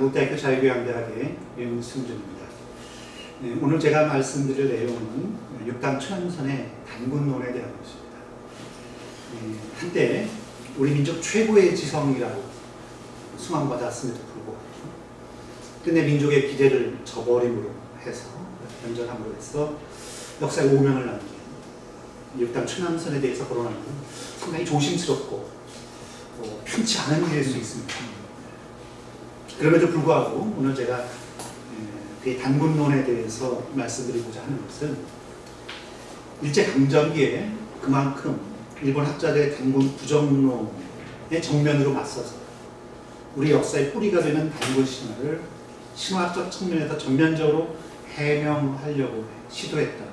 한국대학교 자유교양대학의 윤승준입니다. 네, 오늘 제가 말씀드릴 내용은 육당 천연선의 단군론에 대한 것입니다. 한때 우리 민족 최고의 지성이라고 수망받았음에도 불구하고 끝내 민족의 기대를 저버림으로 해서 변절함으로 해서 역사에 오명을 남긴 육당 천연선에 대해서 거론하는 건 상당히 조심스럽고 편치 않은 일일 수 있습니다. 그럼에도 불구하고 오늘 제가 그 단군론에 대해서 말씀드리고자 하는 것은 일제강점기에 그만큼 일본 학자들의 단군 부정론의 정면으로 맞서서 우리 역사의 뿌리가 되는 단군 신화를 신화학적 측면에서 전면적으로 해명하려고 시도했던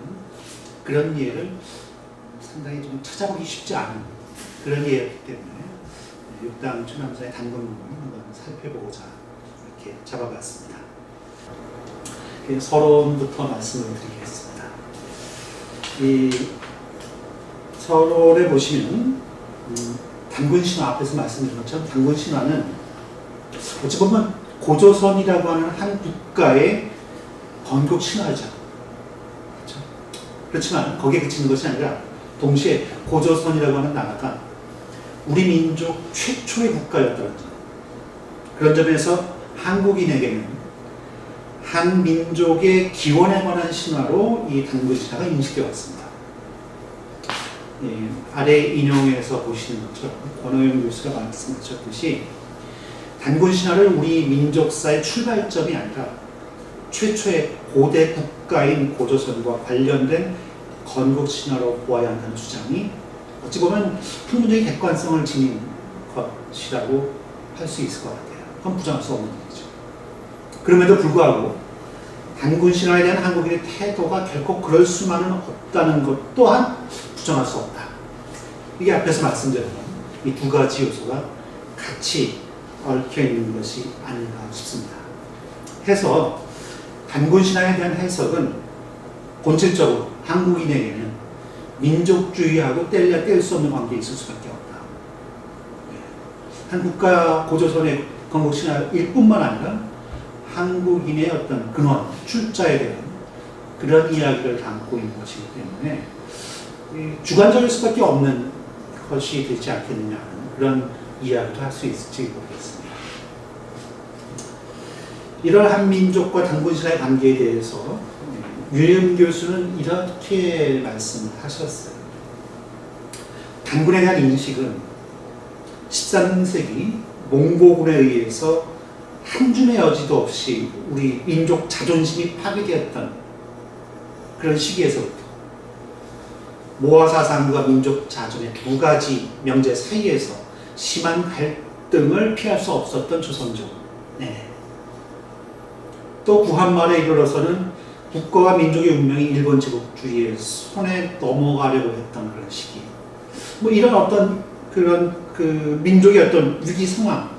그런 예를 상당히 좀 찾아보기 쉽지 않은 그런 예였기 때문에 육당 천연선의 단군론을 한번 살펴보고자 이렇게 잡아봤습니다. 서론부터 말씀을 드리겠습니다. 이 서론에 보시면 단군신화 앞에서 말씀드린 것처럼 단군신화는 어찌 보면 고조선이라고 하는 한 국가의 건국신화죠. 그렇죠? 그렇지만 거기에 그치는 것이 아니라 동시에 고조선이라고 하는 나라가 우리 민족 최초의 국가였다는 점. 그런 점에서 한국인에게는 한 민족의 기원에 관한 신화로 이 단군신화가 인식되어 왔습니다. 아래 인용에서 보시는 것처럼 권호영 교수가 말씀하셨듯이 단군신화를 우리 민족사의 출발점이 아니라 최초의 고대 국가인 고조선과 관련된 건국신화로 보아야 한다는 주장이 어찌 보면 풍문적인 객관성을 지닌 것이라고 할 수 있을 것 같아요. 그건 부정할 수 없는 일이죠. 그럼에도 불구하고 단군신화에 대한 한국인의 태도가 결코 그럴 수만은 없다는 것 또한 부정할 수 없다. 이게 앞에서 말씀드린 이 두 가지 요소가 같이 얽혀 있는 것이 아닌가 싶습니다. 해서 단군신화에 대한 해석은 본질적으로 한국인에게는 민족주의하고 뗄래야 뗄 수 없는 관계에 있을 수밖에 없다. 한 국가 고조선의 건국신화일 뿐만 아니라 한국인의 어떤 근원, 출자에 대한 그런 이야기를 담고 있는 것이기 때문에 주관적일 수밖에 없는 것이 되지 않겠느냐 하는 그런 이야기도 할 수 있을지 모르겠습니다. 이런 한민족과 단군신화의 관계에 대해서 윤영 교수는 이렇게 말씀하셨어요. 단군에 대한 인식은 13세기 몽고군에 의해서 한 줌의 여지도 없이 우리 민족 자존심이 파괴되었던 그런 시기에서부터 모화사상과 민족 자존의 두 가지 명제 사이에서 심한 갈등을 피할 수 없었던 조선족. 또 구한말에 이르러서는 국가와 민족의 운명이 일본 제국주의의 손에 넘어가려고 했던 그런 시기. 이런 어떤 그런 민족의 어떤 위기 상황,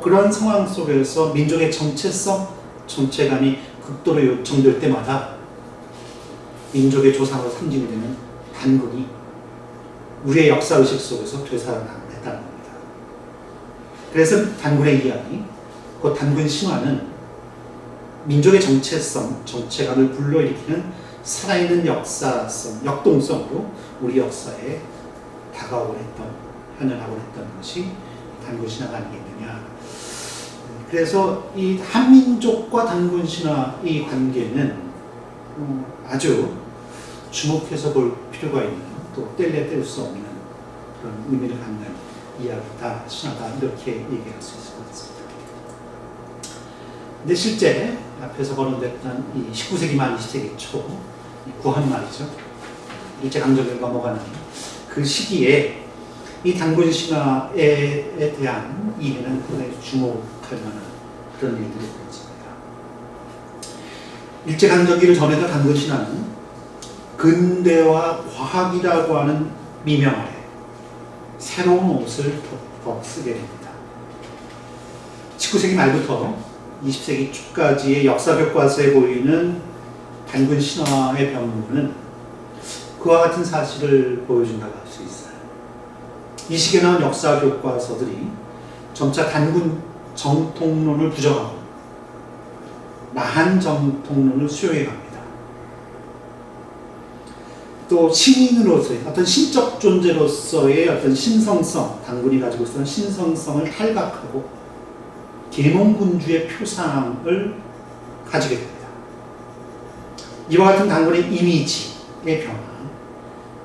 그런 상황 속에서 민족의 정체성, 정체감이 극도로 요청될 때마다 민족의 조상으로 상징되는 단군이 우리의 역사의식 속에서 되살아났다는 겁니다. 그래서 단군의 이야기, 그 단군 신화는 민족의 정체성, 정체감을 불러일으키는 살아있는 역사성, 역동성으로 우리 역사에 다가오곤 했던, 현현하곤 했던 것이 단군신화가 아니겠느냐. 그래서 이 한민족과 단군신화의 관계는 아주 주목해서 볼 필요가 있는, 또 뗄래야 뗄 수 없는 그런 의미를 갖는 이야기다, 신화다, 이렇게 얘기할 수 있을 것 같습니다. 근데 실제 앞에서 거론됐던 이 19세기 말 20세기 초 구한말이죠. 일제강점기가 넘어가는 그 시기에 이 단군신화에 대한 이해는 상당히 주목할 만한 그런 일들이 있습니다. 일제강점기를 전해서 단군신화는 근대화 과학이라고 하는 미명 아래 새로운 옷을 덮어 쓰게 됩니다. 19세기 말부터 20세기 초까지의 역사 교과서에 보이는 단군신화의 변모는 그와 같은 사실을 보여준다고 할 수 있어요. 이 시기에 나온 역사 교과서들이 점차 단군 정통론을 부정하고 나한 정통론을 수용해 갑니다. 또 신인으로서의 어떤 신적 존재로서의 어떤 신성성, 단군이 가지고 있었던 신성성을 탈각하고 계몽군주의 표상을 가지게 됩니다. 이와 같은 단군의 이미지의 변화,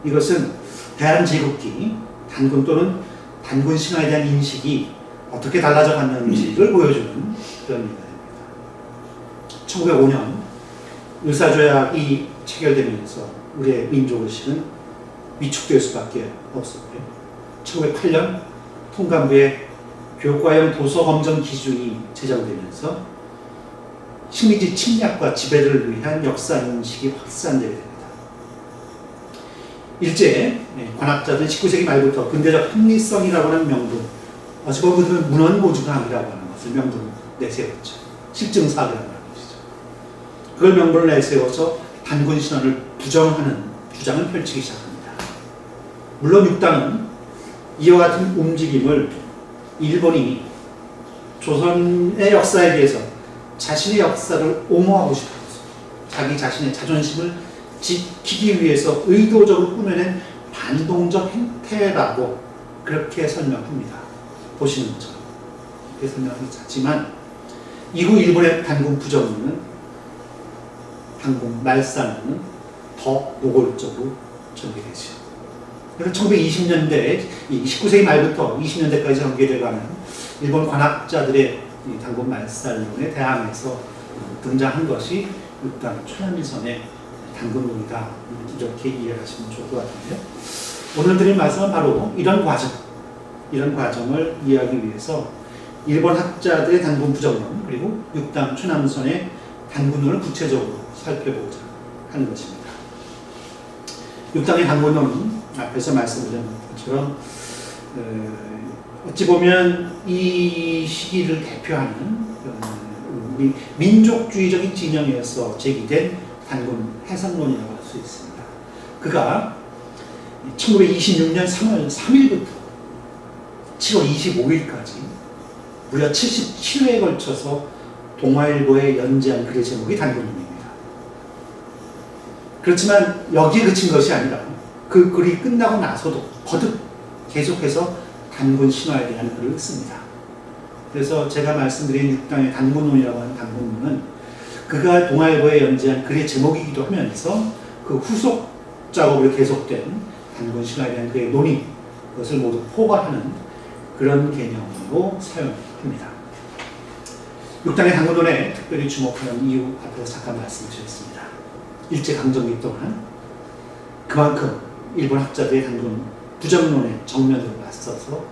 이것은 대한제국기, 단군 또는 단군 신화에 대한 인식이 어떻게 달라져 갔는지를 보여주는 그런 일입니다. 1905년 의사조약이 체결되면서 우리의 민족의식은 위축될 수밖에 없었고요. 1908년 통감부의 교과형 도서검정 기준이 제정되면서 식민지 침략과 지배를 위한 역사인식이 확산되게 됩니다. 일제 관학자들은 19세기 말부터 근대적 합리성이라고 하는 명분, 어찌 보면 문헌보증함이라고 하는 것을 명분으로 내세웠죠. 실증사학이라고 하는 것이죠. 그걸 명분을 내세워서 단군 신화를 부정하는 주장을 펼치기 시작합니다. 물론 육당은 이와 같은 움직임을 일본이 조선의 역사에 대해서 자신의 역사를 옹호하고 싶어서 자기 자신의 자존심을 지키기 위해서 의도적으로 꾸며낸 반동적 행태라고 그렇게 설명합니다. 보시는 것처럼 그렇게 설명하지만 이후 일본의 단군 부정론은 단군 말살론은 더 노골적으로 전개되죠. 그래서 1920년대, 19세기 말부터 20년대까지 전개되어가는 일본 관학자들의 단군 말살론에 대항해서 등장한 것이 육당 최남일선의 단군론이다, 이렇게 이해하시면 좋을 것 같은데요. 오늘 드린 말씀은 바로 이런 과정을 이해하기 위해서 일본 학자들의 단군 부정론 그리고 육당 최남선의 단군론을 구체적으로 살펴보자 하는 것입니다. 육당의 단군론은 앞에서 말씀드린 것처럼 어찌 보면 이 시기를 대표하는 우리 민족주의적인 진영에서 제기된 단군 해석론이라고 할 수 있습니다. 그가 1926년 3월 3일부터 7월 25일까지 무려 77회에 걸쳐서 동아일보에 연재한 글의 제목이 단군론입니다. 그렇지만 여기에 그친 것이 아니라 그 글이 끝나고 나서도 거듭 계속해서 단군 신화에 대한 글을 씁니다. 그래서 제가 말씀드린 육당의 단군론이라고 하는 단군론은 그가 동아일보에 연재한 글의 제목이기도 하면서 그 후속 작업으로 계속된 단군 신화에 대한 그의 논의, 그것을 모두 포괄하는 그런 개념으로 사용합니다. 육당의 단군론에 특별히 주목하는 이유 앞에서 잠깐 말씀드렸습니다. 일제강점기 동안 그만큼 일본 학자들의 단군 부정론에 정면으로 맞서서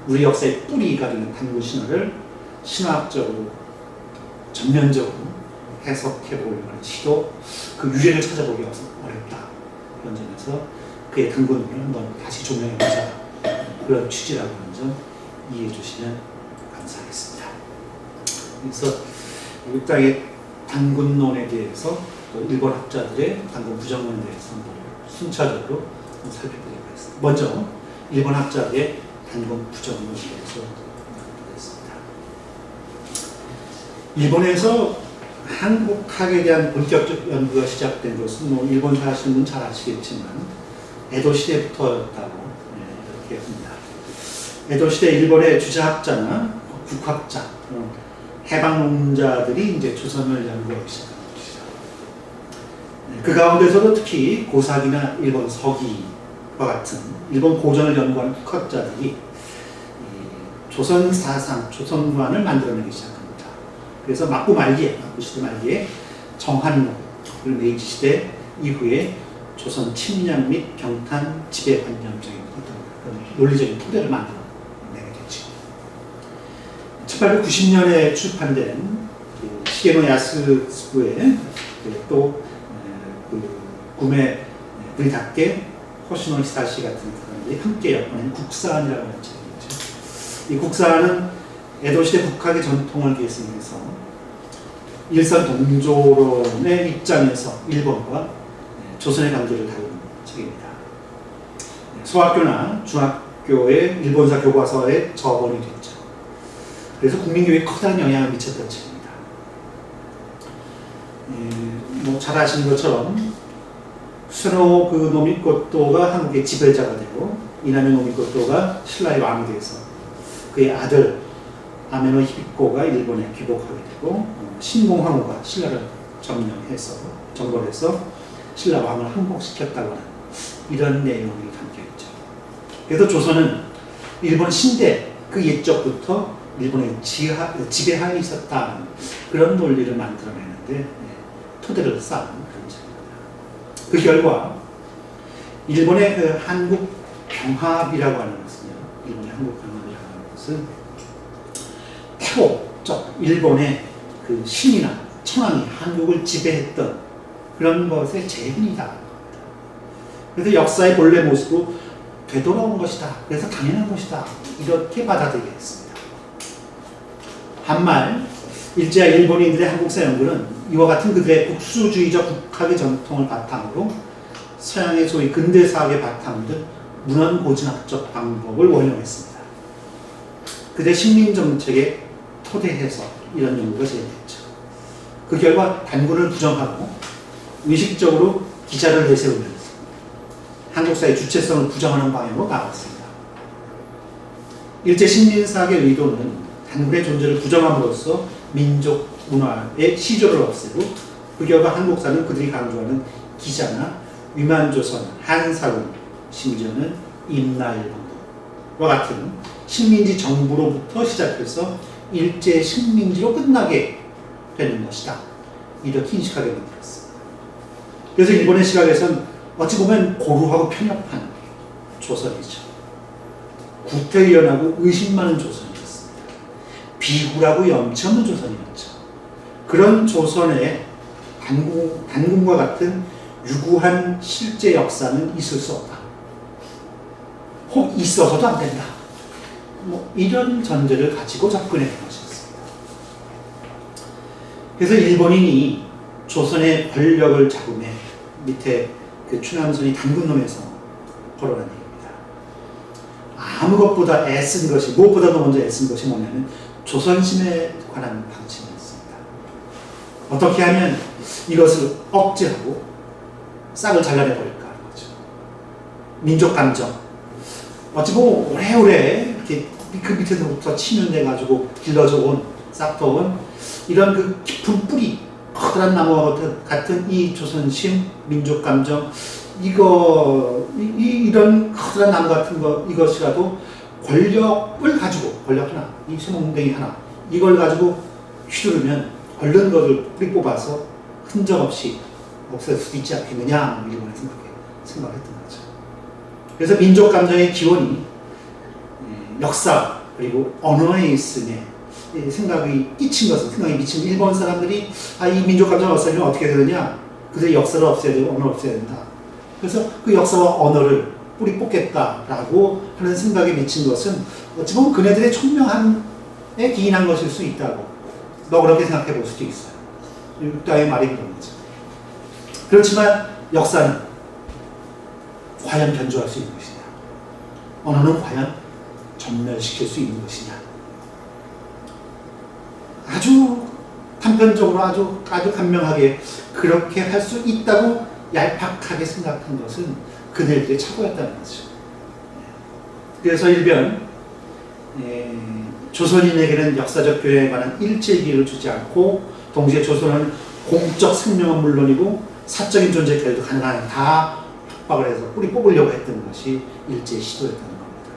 우리 역사의 뿌리가 되는 단군 신화를 신화학적으로 전면적으로 해석해 보려고 하는 시도, 그 유래를 찾아보기 어렵다. 그런 점에서 그의 단군론을 한번 다시 조명해보자, 그런 취지라고 하는 점 이해해 주시면 감사하겠습니다. 그래서 육당의 단군론에 대해서 또 일본 학자들의 단군 부정론에 대해서 순차적으로 살펴보도록 하겠습니다. 먼저 일본 학자들의 단군 부정론에 대해서 보겠습니다. 일본에서 한국학에 대한 본격적 연구가 시작된 것은 일본 사시는 분 잘 아시겠지만 에도 시대부터였다고 이렇게 합니다. 에도 시대 일본의 주자학자나 국학자, 해방론자들이 이제 조선을 연구하기 시작한 것이죠. 그 가운데서도 특히 고사기나 일본 서기와 같은 일본 고전을 연구하는 국학자들이 조선 사상, 조선관을 만들어내기 시작합니다. 그래서 막부 시대 말기에 정한론, 그리고 메이지 시대 이후에 조선 침략 및 병탄 지배관념적인 어떤 논리적인 토대를 만들어내게 됐죠. 1890년에 출판된 시게노 야스쿠의 또 구메 브리다케 호시노 히사시 같은 사람들이 함께 엮어낸 국사안이라고 하는 책이죠. 이 국사안은 에도시대 북학의 전통을 계승해서 일선 동조론의 입장에서 일본과 조선의 관계를 다루는 책입니다. 소학교나 중학교의 일본사 교과서에 저번이 됐죠. 그래서 국민교회에 커다란 영향을 미쳤던 책입니다. 뭐 잘 아시는 것처럼 스노 그 노미코토가 한국의 지배자가 되고 이나미 노미코토가 신라의 왕이 돼서 그의 아들 아메노 히비코가 일본에 귀국하게 되고 신공황후가 신라를 정벌해서 신라 왕을 항복시켰다고 하는 이런 내용이 담겨있죠. 그래서 조선은 일본 신대 그 옛적부터 일본의 지배하에 있었다는 그런 논리를 만들어내는데 토대를 쌓은 그런 책입니다. 그 결과 일본의 그 한국 병합이라고 하는 것은요. 일본의 한국 병합이라고 하는 것은 태고적 일본의 그 신이나 천황이 한국을 지배했던 그런 것의 재현이다. 그래서 역사의 본래 모습으로 되돌아온 것이다. 그래서 당연한 것이다. 이렇게 받아들이게 했습니다. 한말 일제와 일본인들의 한국사 연구는 이와 같은 그들의 국수주의적 국학의 전통을 바탕으로 서양의 소위 근대사학의 바탕을 둔 문헌고증학적 방법을 원용했습니다. 그들의 식민정책에 토대해서 이런 연구가 진행됐죠. 그 결과 단군을 부정하고 의식적으로 기자를 내세우면서 한국사의 주체성을 부정하는 방향으로 나왔습니다. 일제 식민사학의 의도는 단군의 존재를 부정함으로써 민족 문화의 시조를 없애고 그 결과 한국사는 그들이 강조하는 기자나 위만조선, 한사군, 심지어는 임나일본과 같은 식민지 정부로부터 시작해서 일제 식민지로 끝나게 되는 것이다. 이렇게 인식하게 만들었습니다. 그래서 일본의 시각에선 어찌 보면 고루하고 편협한 조선이죠. 구태의연하고 의심 많은 조선이었습니다. 비굴하고 염치 없는 조선이었죠. 그런 조선의 단군과 같은 유구한 실제 역사는 있을 수 없다. 혹 있어서도 안 된다. 뭐 이런 전제를 가지고 접근해 것이었습니다. 그래서 일본인이 조선의 권력을 잡음에 밑에 그 추남선이 단군놈에서 거론한 얘기입니다. 아무 것보다 애쓴 것이 무엇보다도 먼저 애쓴 것이 뭐냐면 조선심에 관한 방침이었습니다. 어떻게 하면 이것을 억제하고 싹을 잘라내버릴까 하는 거죠. 민족 감정. 어찌 보면 오래오래 이렇게 그 밑에서부터 침연돼가지고 길러져 온, 싹터온 이런 그 깊은 뿌리, 커다란 나무와 같은 이 조선심, 민족 감정, 이런 커다란 나무 같은 거, 이것이라도 권력을 가지고, 권력 하나, 이 수몽댕이 하나, 이걸 가지고 휘두르면 얼른 것을 뿌리 뽑아서 흔적 없이 없앨 수도 있지 않겠느냐, 일본에 생각을 했던 거죠. 그래서 민족 감정의 기원이 역사 그리고 언어에 있음에 생각이 미친 일본 사람들이 이 민족 감정을 없애려면 어떻게 해야 되느냐? 그들의 역사를 없애야 되고 언어를 없애야 된다. 그래서 그 역사와 언어를 뿌리 뽑겠다라고 하는 생각에 미친 것은 어찌 보면 그네들의 총명함에 기인한 것일 수 있다고 그렇게 생각해 볼 수도 있어요. 육다의 말이 그런 거죠. 그렇지만 역사는 과연 변조할 수 있는 것이냐? 언어는 과연 전멸시킬 수 있는 것이냐? 아주 단편적으로 아주 간명하게 그렇게 할 수 있다고 얄팍하게 생각한 것은 그들의 착오였다는 거죠. 그래서 일변 조선인에게는 역사적 교양에 관한 일제기를 주지 않고 동시에 조선은 공적 생명은 물론이고 사적인 존재까지도 가능한 다 협박을 해서 뿌리 뽑으려고 했던 것이 일제의 시도였다는 겁니다.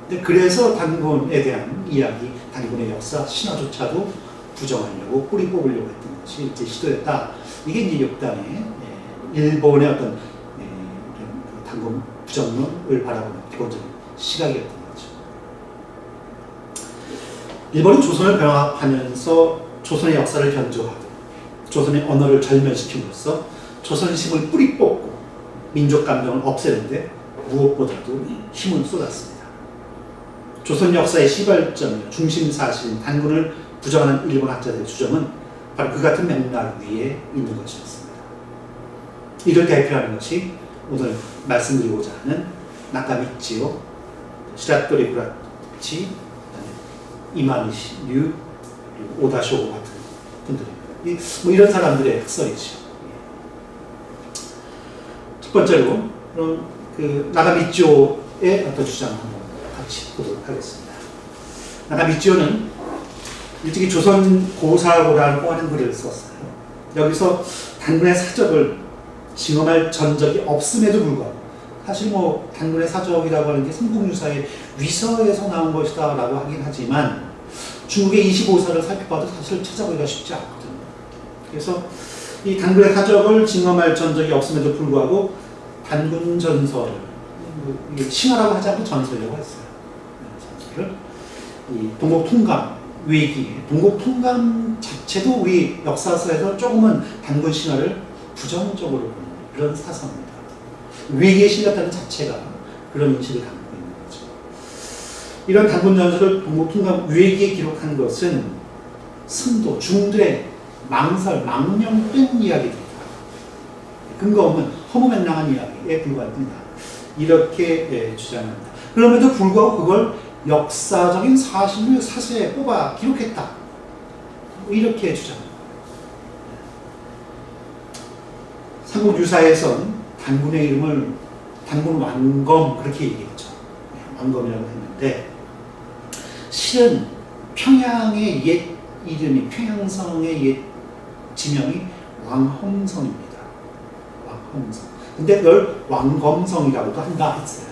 근데 그래서 단군에 대한 이야기, 단군의 역사, 신화조차도 부정하려고 뿌리 뽑으려고 했던 것이 일제 시도였다. 이게 이제 역당의 일본의 어떤 단군 부정론을 바라보는 기본적인 시각이었던 거죠. 일본은 조선을 병합하면서 조선의 역사를 변조하고 조선의 언어를 절멸시킴으로써 조선심을 뿌리 뽑고 민족 감정을 없애는데 무엇보다도 힘을 쏟았습니다. 조선 역사의 시발점이며 중심 사실인 단군을 부정하는 일본 학자들의 주장은 바로 그 같은 맥락 위에 있는 것이었습니다. 이를 대표하는 것이 오늘 말씀드리고자 하는 나카미치오, 시라토리 구라치, 이만희 류, 오다쇼 같은 분들입니다. 뭐 이런 사람들의 학설이죠. 첫 번째로 그 나가미치오의 어떤 주장을 한번 같이 보도록 하겠습니다. 나가미치오는 일찍이 조선 고사고라고 하는 글을 썼어요. 여기서 단군의 사적을 징험할 전적이 없음에도 불구하고, 사실 뭐 단군의 사적이라고 하는 게 삼국유사의 위서에서 나온 것이다 라고 하긴 하지만 중국의 25사를 살펴봐도 사실 찾아보기가 쉽지 않거든요. 그래서 이 단군의 사적을 징험할 전적이 없음에도 불구하고 단군 전설을, 신화라고 하지 않고 전설이라고 했어요. 전설을 이 동국통감 외기, 동국통감 자체도 우리 역사서에서 조금은 단군 신화를 부정적으로 보는 그런 사상입니다. 외기에 실렸다는 자체가 그런 인식을 담고 있는 거죠. 이런 단군 전설을 동국통감 외기에 기록한 것은 승도, 중들의 망설, 망령 뺀 이야기들이다. 근거 없는 허무맹랑한 이야기에 불과할 뿐이다. 이렇게 주장합니다. 그럼에도 불구하고 그걸 역사적인 사실을 사서에 뽑아 기록했다. 이렇게 주장합니다. 삼국유사에선 단군의 이름을 단군 왕검 그렇게 얘기했죠. 왕검이라고 했는데 실은 평양의 옛 이름이, 평양성의 옛 지명이 왕험성입니다. 왕험성. 근데 그걸 왕검성이라고도 한다 했어요.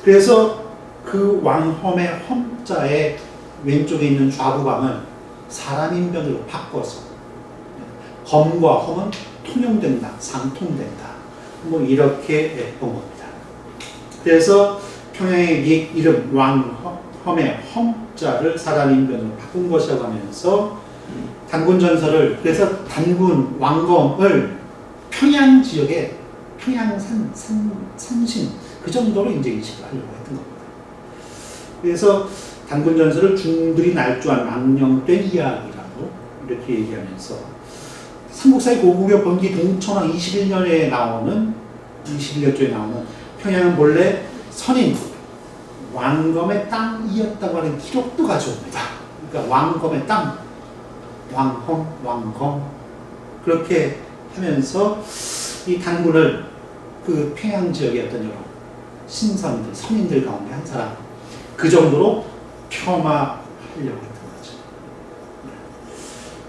그래서 그 왕험의 험자의 왼쪽에 있는 좌부방을 사람인변으로 바꿔서 검과 험은 통용된다, 상통된다. 뭐 이렇게 본 겁니다. 그래서 평양의 옛 이름 왕험의 험자를 사람인변으로 바꾼 것이라고 하면서 단군 전설을, 그래서 단군 왕검을 평양 지역의 평양산 산신 그 정도로 이제 인식을 하려고 했던 겁니다. 그래서 단군 전설을 중들이 날조한 망령된 이야기라고 이렇게 얘기하면서 삼국사의 고구려 번기 동천왕 21년에 나오는 21년조에 나오는 평양은 본래 선인 왕검의 땅이었다고 하는 기록도 가져옵니다. 그러니까 왕검의 땅, 왕험, 왕검 그렇게 하면서 이 단군을 그 평양 지역의 어떤 여러 신선들, 선인들 가운데 한 사람 그 정도로 폄하하려고 했던 거죠.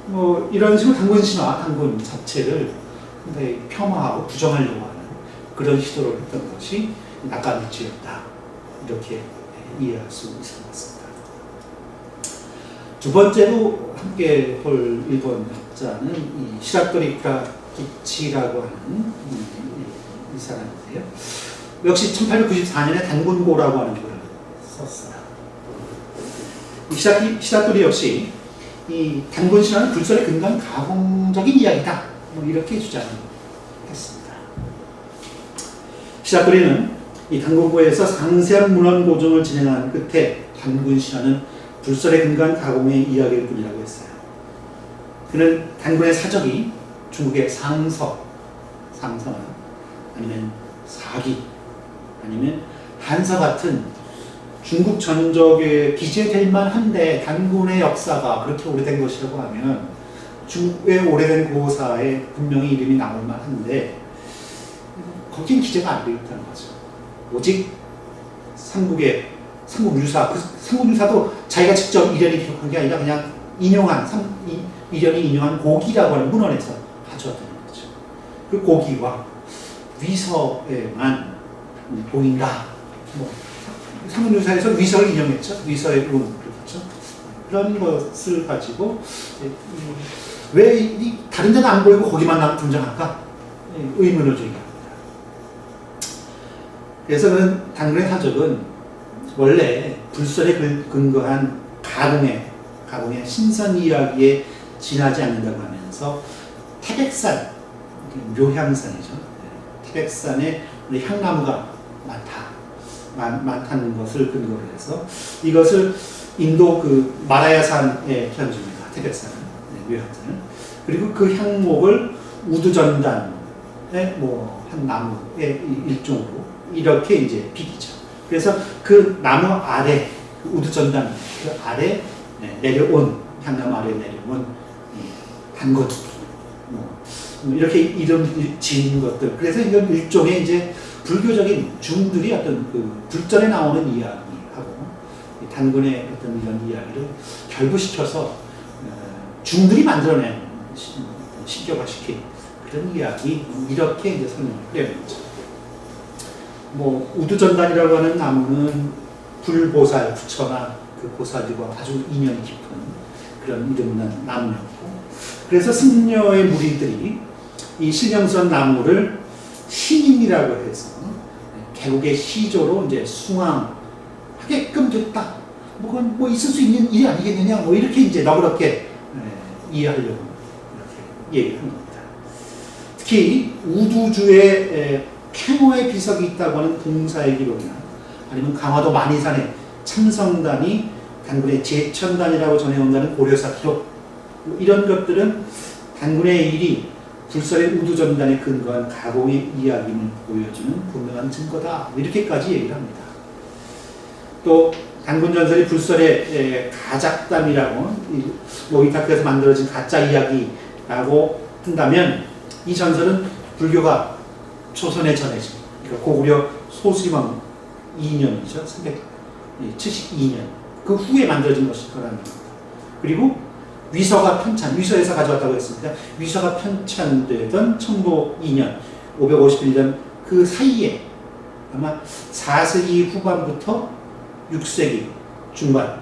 뭐 이런 식으로 단군 신화, 단군 자체를 상당히 폄하하고 부정하려고 하는 그런 시도를 했던 것이 나가미치오였다. 이렇게 이해할 수 있을 것 같습니다. 두 번째로 함께 볼 일본 학자는 이 시라토리 쿠라기치라고 하는 이 사람인데요. 역시 1894년에 단군고라고 하는 글을 썼어요. 시라토리 역시 이 단군 신화는 불설에 근거한 가공적인 이야기다. 뭐 이렇게 주장했습니다. 시라토리는 이 단군고에서 상세한 문헌 고증을 진행한 끝에 단군 신화는 불설에 근거한 가공의 이야기일 뿐이라고 했어요. 그는 단군의 사적이 중국의 상서나 아니면 사기 아니면 한서 같은 중국 전적에 기재될 만한데 단군의 역사가 그렇게 오래된 것이라고 하면 중국의 오래된 고사에 분명히 이름이 나올 만한데 거긴 기재가 안 되어 있다는 거죠. 오직 삼국유사, 그 삼국유사도 자기가 직접 이련이 기록한 게 아니라 그냥 이련이 인용한 고기라고 하는 문헌에서 가져왔다는 거죠. 그 고기와 위서에만 보인다. 뭐 삼국유사에서 위서를 인용했죠. 위서의 운 그렇죠. 그런 것을 가지고 왜 다른 데는 안 보이고 거기만 등장할까? 의문을 제기합니다. 그래서 그 단군의 사적은 원래 불설에 근거한 가공의 신선 이야기에 지나지 않는다고 하면서 태백산, 묘향산이죠. 태백산에 향나무가 많다는 것을 근거로 해서 이것을 인도 그 마라야산의 현주입니다. 태백산은, 묘향산은. 그리고 그 향목을 우두전단의 뭐 한 나무의 일종으로 이렇게 이제 비기죠. 그래서 그 나무 아래, 그 우두전단 그 아래 내려온 향나무 아래 내려온 단군 이렇게 이름 지은 것들. 그래서 이건 일종의 이제 불교적인 중들이 어떤 그 불전에 나오는 이야기하고 단군의 어떤 이런 이야기를 결부시켜서 중들이 만들어낸 신격화시킨 그런 이야기 이렇게 이제 설명을 해요. 뭐 우두전단이라고 하는 나무는 불보살 부처나 그 보살들과 아주 인연이 깊은 그런 이름 있는 나무였고, 그래서 승려의 무리들이 이 신령선 나무를 신임이라고 해서 개국의 시조로 이제 숭앙하게끔 됐다. 그건 뭐 있을 수 있는 일이 아니겠느냐. 뭐 이렇게 이제 너그럽게 이해하려고 이렇게 얘기를 한 겁니다. 특히 우두주에 쾌모의 비석이 있다고 하는 봉사의 기록이나 아니면 강화도 만이산의 참성단이 단군의 제천단이라고 전해온다는 고려사 기록, 이런 것들은 단군의 일이 불설의 우두전단에 근거한 가공의 이야기를 보여주는 분명한 증거다. 이렇게까지 얘기를 합니다. 또 단군전설이 불설의 가작담이라고 모이타크에서 만들어진 가짜 이야기라고 한다면, 이 전설은 불교가 초선에 전해진, 그러니까 고구려 소수림왕 2년이죠. 372년 그 후에 만들어진 것일 거라는 겁니다. 그리고 위서가 편찬, 위서에서 가져왔다고 했습니다. 위서가 편찬되던 청보 2년 551년 그 사이에 아마 4세기 후반부터 6세기 중반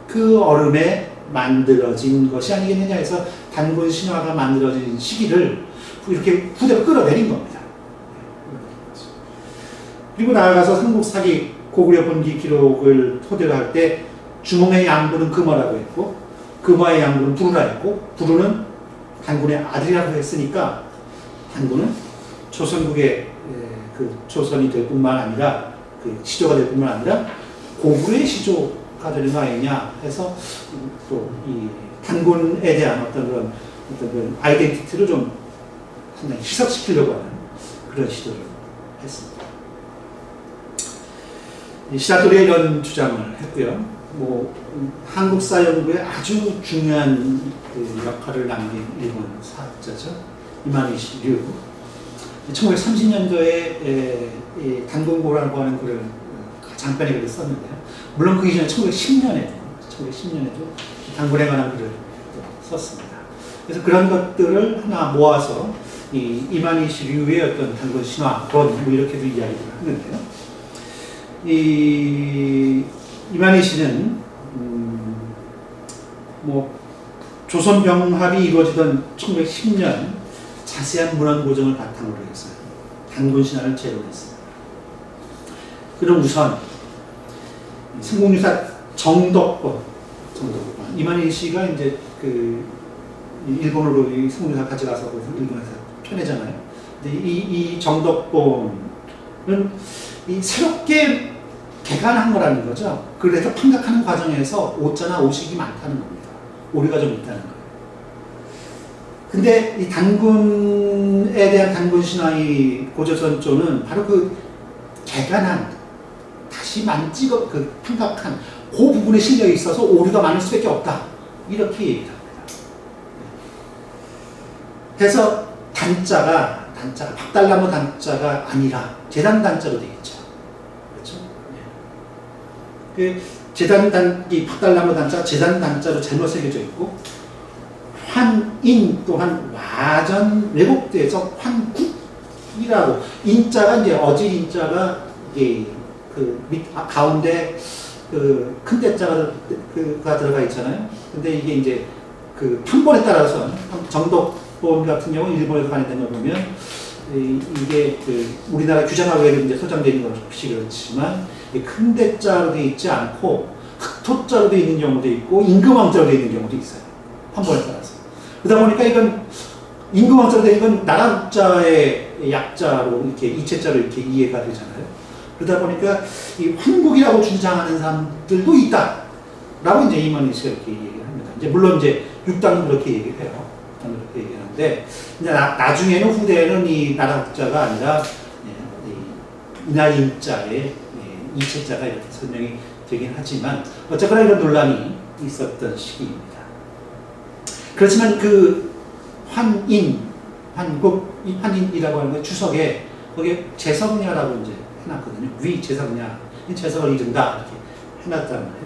그 얼음에 만들어진 것이 아니겠느냐 해서 단군 신화가 만들어진 시기를 이렇게 후대로 끌어내린 겁니다. 그리고 나아가서 삼국사기 고구려 본기 기록을 토대로 할 때 주몽의 양부는 금화라고 했고 금화의 양부는 부루라 했고 부루는 단군의 아들이라고 했으니까 단군은 조선국의 그 조선이 될 뿐만 아니라 그 시조가 될 뿐만 아니라 고구려의 시조가 되는 거 아니냐 해서 또 이 단군에 대한 어떤 그런 아이덴티티를 좀 상당히 희석시키려고 하는 그런 시도를 했습니다. 시다토리에 이런 주장을 했고요. 뭐 한국사 연구에 아주 중요한 그 역할을 남긴 일본 사학자죠. 이마니시 류. 1930년도에 단군고라고 하는 글을 장편의 글을 썼는데요. 물론 그 이전에 1910년에도 단군에 관한 글을 썼습니다. 그래서 그런 것들을 하나 모아서 이 이마니시 류의 어떤 단군 신화, 뭐 이렇게도 이야기를 하는데요. 이마니시는 뭐 조선 병합이 이루어지던 1910년 자세한 문헌 고정을 바탕으로 해서 단군 신화를 재론했습니다. 그럼 우선 승공유사 정덕본 이마니시가 이제 그 일본으로 이 승공유사 가져가서 일본에서 펴내잖아요. 근데 이 정덕본은 이 새롭게 개간한 거라는 거죠. 그래서 판각하는 과정에서 오자나 오식이 많다는 겁니다. 오류가 좀 있다는 거예요. 근데 이 단군에 대한 단군 신화의 고조선조는 바로 그 개간한, 다시 만찍어 그 판각한 그 부분에 실려 있어서 오류가 많을 수밖에 없다. 이렇게 얘기를 합니다. 그래서 단자가 박달나무 단자가 아니라 제단 단자로 되어 있죠. 그렇죠? 네. 이 박달나무 단자가 제단 단자로 잘못 새겨져 있고, 환인 또한 와전 왜곡돼서 환국이라고, 인자가 이제 어질 인자가 이게 그 밑 가운데 그 큰 대자가 들어가 있잖아요. 근데 이게 이제 그 판본에 따라서 정덕본 같은 경우 일본에서 관련된 걸 보면 이게 그 우리나라 규정하게 이제 소장되어 있는 것이 그렇지만 큰 대자로 되어 있지 않고 흑토자로 되어 있는 경우도 있고 임금왕자로 되어 있는 경우도 있어요. 판본에 따라서. 그러다 보니까 이건 임금왕자로 되어 있는 건 나라국자의 약자로 이렇게 이체자로 이렇게 이해가 되잖아요. 그러다 보니까 이 황국이라고 주장하는 사람들도 있다라고 이제 이마니시가 이렇게 얘기를 합니다. 이제 물론 이제 육당도 그렇게 얘기를 해요. 그렇게 얘기하는데, 이제 나중에는 후대에는 이 나라국자가 아니라 이날임자의 이체자가 이렇게 설명이 되긴 하지만 어쨌거나 이런 논란이 있었던 시기입니다. 그렇지만 그 환인이라고 하는 거 주석에 거기에 재성야라고 이제 해놨거든요. 위 재성야, 재성을 이른다 이렇게 해놨단 말이에요.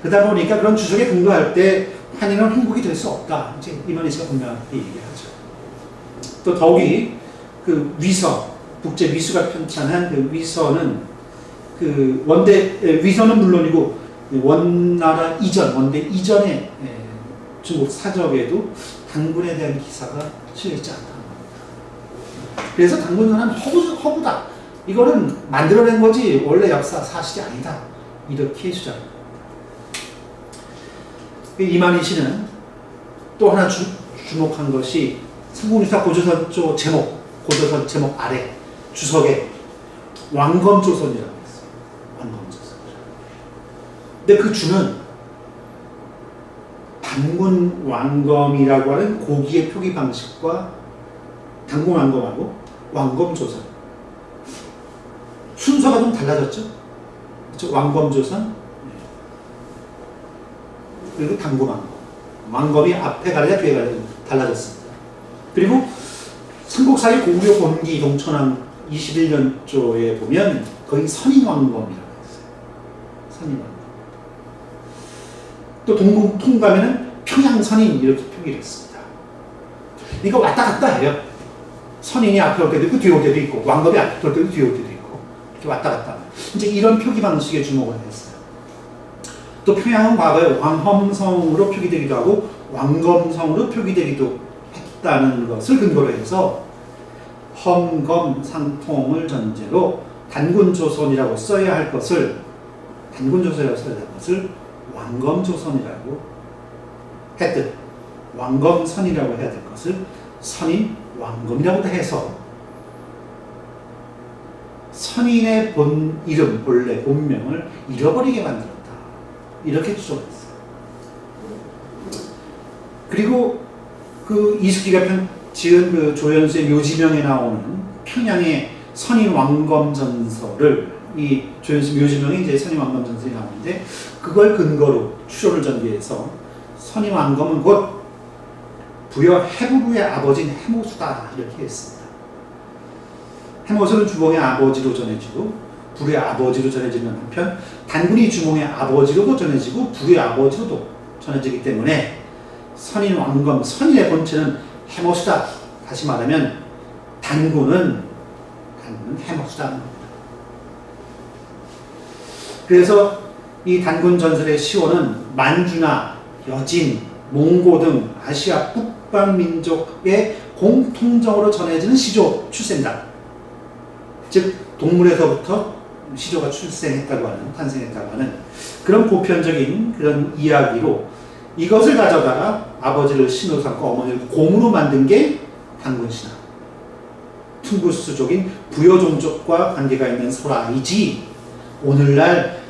그러다 보니까 그런 주석에 근거할 때 환인은 행복이 될 수 없다. 이제 이만희 씨가 분명하게 얘기하죠. 또 더욱이 그 위서, 국제 위수가 편찬한 그 위서는 그 위서는 물론이고 원나라 이전, 원대 이전의 중국 사적에도 단군에 대한 기사가 실려있지 않다는 겁니다. 그래서 단군전은 허구다. 이거는 만들어낸 거지 원래 역사 사실이 아니다. 이렇게 주장합니다. 이만희 씨는 또 하나 주목한 것이 삼국유사 고조선 제목 아래 주석에 왕검조선이라고 했어요. 왕검조선. 근데 그 주는 단군 왕검이라고 하는 고기의 표기 방식과 단군 왕검하고 왕검조선 순서가 좀 달라졌죠. 그렇죠? 왕검조선 그리고 단군 왕검. 왕검이 앞에 가느냐 뒤에 가느냐 달라졌습니다. 그리고 삼국사의 고구려 본기 동천왕 21년조에 보면 거기 선인왕검이라고 했어요. 선인왕검. 또 동국 통감에는 평양선인 이렇게 표기를 했습니다. 이거 왔다 갔다 해요. 선인이 앞에 올 때도 있고 뒤에 올 때도 있고 왕검이 앞에 올 때도 뒤에 올 때도 있고 이렇게 왔다 갔다 해요. 이제 이런 표기 방식에 주목을 했어요. 또 평양은 과거에 왕험성으로 표기되기도 하고 왕검성으로 표기되기도 했다는 것을 근거로 해서 험검 상통을 전제로 단군조선이라고 써야 할 것을 왕검조선이라고 했듯 왕검선이라고 해야 될 것을 선인 왕검이라고 해서 선인의 본 이름, 본래 본명을 잃어버리게 만들었다. 이렇게 주장했어요. 그리고 그 이숙기가 지은 그 조연수의 묘지명에 나오는 평양의 선인왕검전서를 이 조연수 묘지명에 이제 선인왕검전설이 나오는데 그걸 근거로 추론을 전개해서 선인왕검은 곧 부여 해부루의 아버지인 해모수다 이렇게 했습니다. 해모수는 주몽의 아버지로 전해지고 불의 아버지로 전해지는 한편 단군이 주몽의 아버지로도 전해지고 불의 아버지로도 전해지기 때문에 선인왕검, 선인의 본체는 해모수다. 다시 말하면 단군은 해모수다. 그래서 이 단군 전설의 시호는 만주나 여진, 몽고 등 아시아 북방 민족의 공통적으로 전해지는 시조 출생다. 즉 동물에서부터 시조가 탄생했다고 하는 그런 보편적인 그런 이야기로 이것을 가져다가 아버지를 신으로 삼고 어머니를 곰으로 만든 게 단군신화. 퉁구스족인 부여종족과 관계가 있는 소라이지 오늘날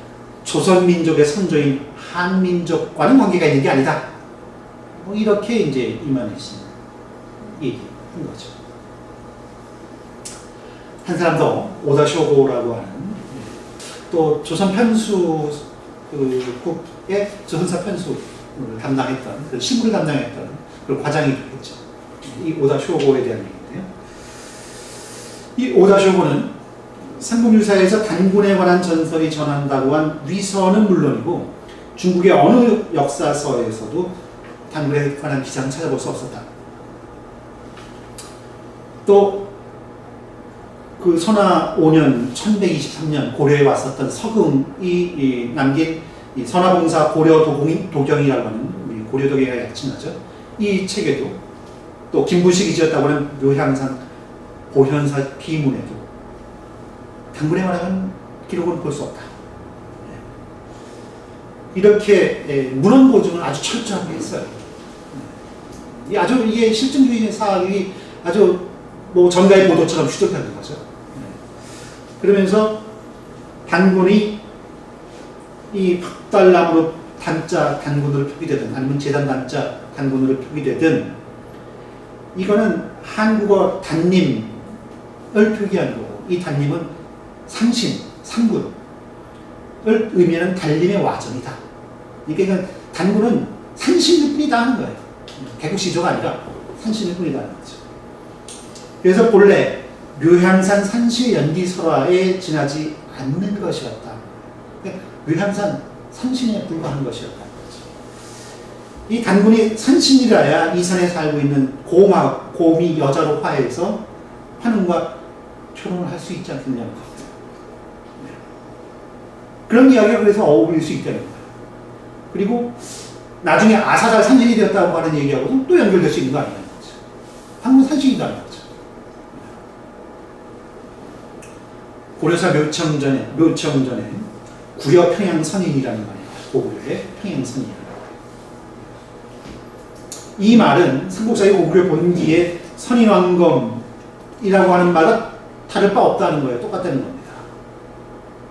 조선민족의 선조인 한민족과는 관계가 있는 게 아니다. 뭐 이렇게 이제 이만희 씨는 얘기한 거죠. 한 사람 더 오다쇼고라고 하는 또 조선 편수 국의 조선사 편수를 담당했던 그 신부를 담당했던 그 과장이 됐죠. 이 오다쇼고에 대한 얘기인데요. 이 오다쇼고는 삼국유사에서 단군에 관한 전설이 전한다고 한 위서는 물론이고 중국의 어느 역사서에서도 단군에 관한 기사는 찾아볼 수 없었다. 또 그 선화 5년 1123년 고려에 왔었던 서금이 남긴 이 선화봉사 고려도경이라고 하는 우리 고려도경의 약칭하죠. 이 책에도 또 김부식이 지었다고 하는 묘향산 보현사 비문에도 단군에 관한 기록은 볼 수 없다. 이렇게 문헌 보증을 아주 철저하게 했어요. 이게 실증주의 사학이 아주 뭐 전가의 보도처럼 휴대하는 거죠. 그러면서 단군이 이 박달나무로 단자 단군으로 표기되든 아니면 재단 단자 단군으로 표기되든 이거는 한국어 단님을 표기하는 거고 이 단님은 상신, 상군 의미하는 달림의 와전이다. 그러니까 단군은 산신일 뿐이다 하는 거예요. 개국시조가 아니라 산신일 뿐이다 하는 거죠. 그래서 본래 묘향산 산시의 연기설화에 지나지 않는 것이었다. 그러니까 묘향산 산신에 불과한 것이었다. 이 단군이 산신이라야 이 산에 살고 있는 곰이 여자로 화해해서 환웅과 결혼을 할 수 있지 않겠냐는 겁니다. 그런 이야기가 그래서 어울릴 수 있다는 거예요. 그리고 나중에 아사잘 산신이 되었다고 하는 얘기하고도 또 연결될 수 있는 거 아니냐는 거죠. 한국 산신이라는 거죠. 고려사 묘청전에 구려 평양선인이라는 말이에요. 고구려의 평양선인이라는 말. 이 말은 삼국사의 고구려 본기의 선인왕검이라고 하는 말과 다를 바 없다는 거예요. 똑같다는 겁니다.